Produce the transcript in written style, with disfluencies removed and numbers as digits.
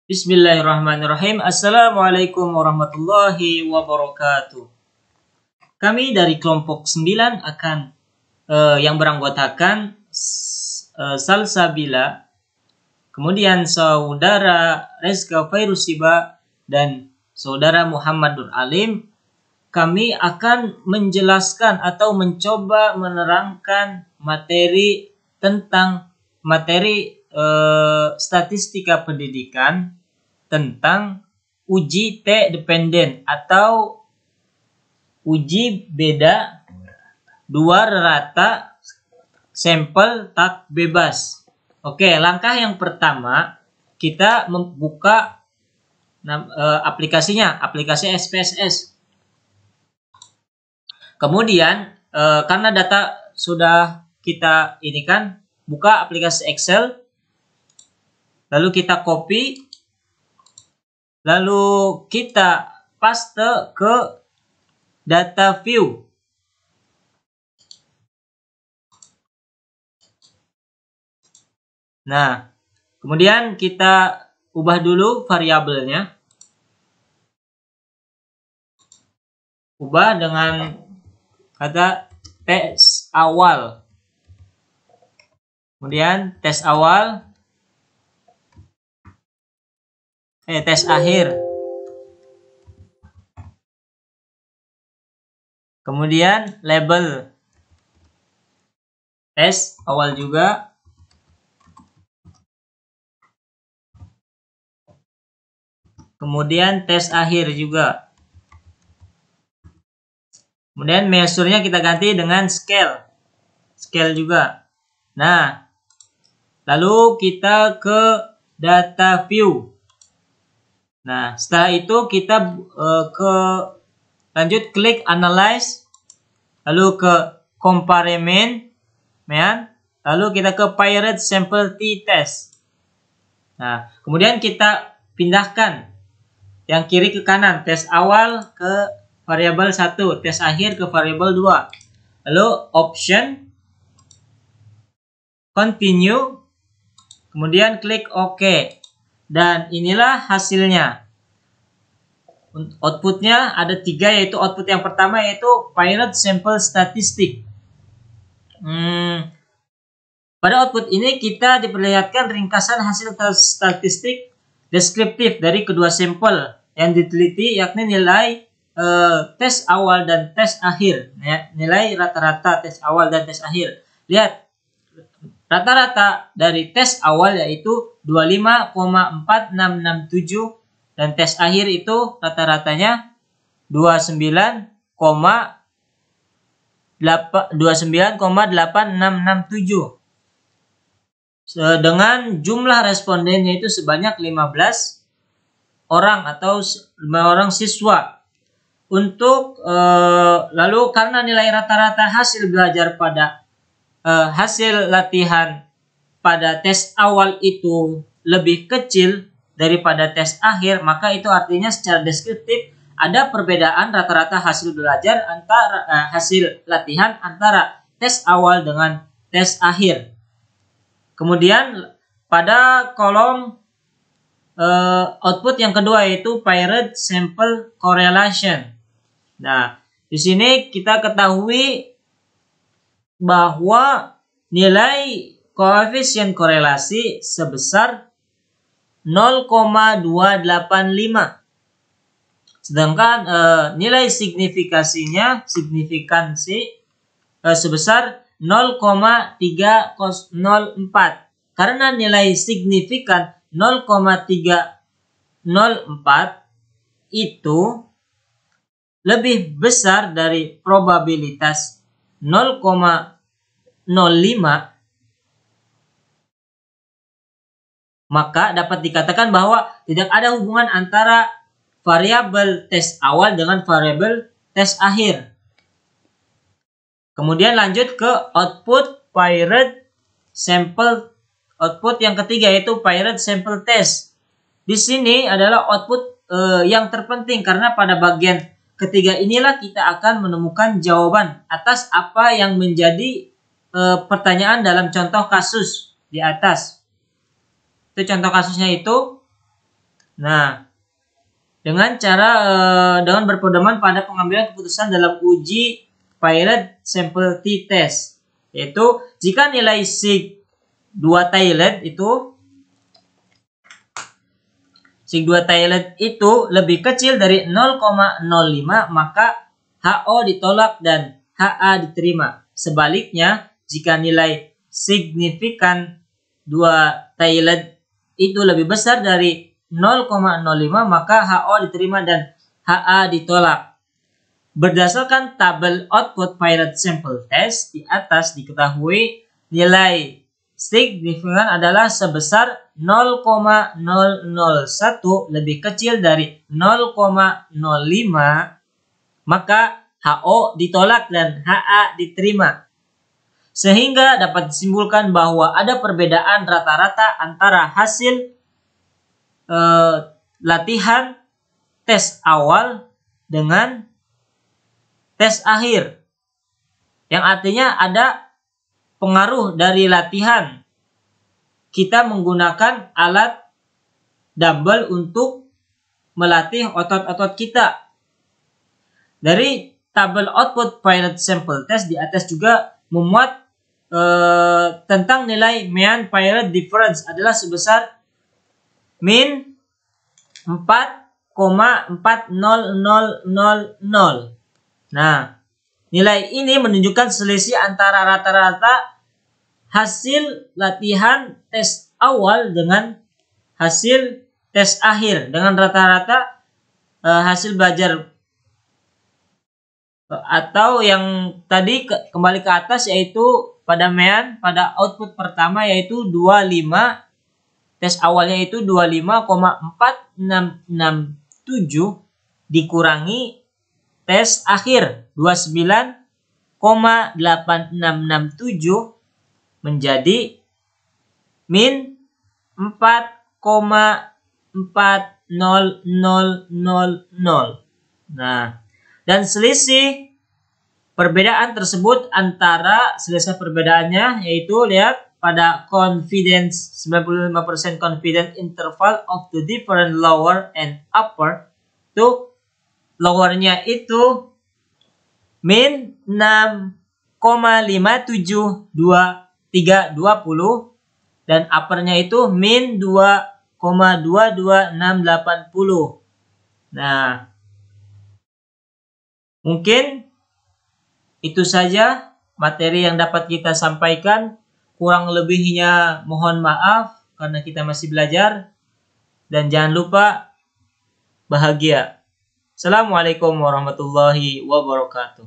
Bismillahirrahmanirrahim. Assalamualaikum warahmatullahi wabarakatuh. Kami dari kelompok 9 akan yang beranggotakan Salsabila, kemudian saudara Rizka Fairusiba dan saudara Muhammad Nur Alim. Kami akan menjelaskan atau mencoba menerangkan materi tentang statistika pendidikan tentang uji T dependen atau uji beda dua rata sampel tak bebas. Oke, langkah yang pertama kita membuka aplikasi SPSS. Kemudian karena data sudah kita ini kan, buka aplikasi Excel, lalu kita copy, lalu kita paste ke data view. Nah, kemudian kita ubah dulu variabelnya. Ubah dengan kata tes awal. Kemudian tes awal, tes akhir. Kemudian label tes awal juga. Kemudian tes akhir juga. Kemudian measure-nya kita ganti dengan scale. Scale juga. Nah, lalu kita ke data view. Nah, setelah itu kita lanjut klik analyze, lalu ke comparison, lalu kita ke paired sample t-test. Nah, kemudian kita pindahkan yang kiri ke kanan, tes awal ke variabel 1, tes akhir ke variabel 2. Lalu option, continue, kemudian klik OK. Dan inilah hasilnya. Outputnya ada 3, yaitu output yang pertama yaitu paired sample statistik. Pada output ini kita diperlihatkan ringkasan hasil statistik deskriptif dari kedua sampel yang diteliti, yakni nilai tes awal dan tes akhir. Ya, nilai rata-rata tes awal dan tes akhir. Lihat, rata-rata dari tes awal yaitu 25,4667 dan tes akhir itu rata-ratanya 29,8667. Dengan jumlah respondennya itu sebanyak 15 orang atau 5 orang siswa. Untuk lalu karena nilai rata-rata hasil belajar pada hasil latihan pada tes awal itu lebih kecil daripada tes akhir, maka itu artinya secara deskriptif ada perbedaan rata-rata hasil belajar antara hasil latihan antara tes awal dengan tes akhir. Kemudian pada kolom output yang kedua yaitu paired sample correlation. Nah, di sini kita ketahui bahwa nilai koefisien korelasi sebesar 0,285. Sedangkan nilai signifikansi sebesar 0,304. Karena nilai signifikan 0,304 itu lebih besar dari probabilitas 0,05, maka dapat dikatakan bahwa tidak ada hubungan antara variabel tes awal dengan variabel tes akhir. Kemudian lanjut ke output paired sample, output yang ketiga yaitu paired sample test. Di sini adalah output yang terpenting karena pada bagian ketiga inilah kita akan menemukan jawaban atas apa yang menjadi pertanyaan dalam contoh kasus di atas. Itu contoh kasusnya itu Nah, dengan dengan berpedoman pada pengambilan keputusan dalam uji pilot sample t-test, yaitu jika nilai sig2 Thailand itu lebih kecil dari 0,05, maka HO ditolak dan HA diterima. Sebaliknya, jika nilai signifikan 2 Thailand itu lebih besar dari 0,05, maka HO diterima dan HA ditolak. Berdasarkan tabel output pilot sample test di atas diketahui nilai signifikan adalah sebesar 0,001 lebih kecil dari 0,05, maka HO ditolak dan HA diterima. Sehingga dapat disimpulkan bahwa ada perbedaan rata-rata antara hasil latihan tes awal dengan tes akhir. Yang artinya ada pengaruh dari latihan. Kita menggunakan alat dumbbell untuk melatih otot-otot kita. Dari tabel output pilot sample test di atas juga memuat tentang nilai mean pilot difference adalah sebesar min 4,40000. Nah, nilai ini menunjukkan selisih antara rata-rata hasil latihan tes awal dengan hasil tes akhir, dengan rata-rata hasil belajar atau yang tadi kembali ke atas, yaitu pada mean pada output pertama yaitu 25, tes awalnya itu 25,4667 dikurangi tes akhir 29,8667 menjadi min 4,40000. Nah, dan selisih perbedaan tersebut antara selisih perbedaannya yaitu lihat pada confidence 95% confidence interval of the different lower and upper, itu lowernya itu min 6,572,320 dan uppernya itu min 2,22680. Nah, mungkin itu saja materi yang dapat kita sampaikan. Kurang lebihnya mohon maaf karena kita masih belajar. Dan jangan lupa bahagia. Assalamualaikum warahmatullahi wabarakatuh.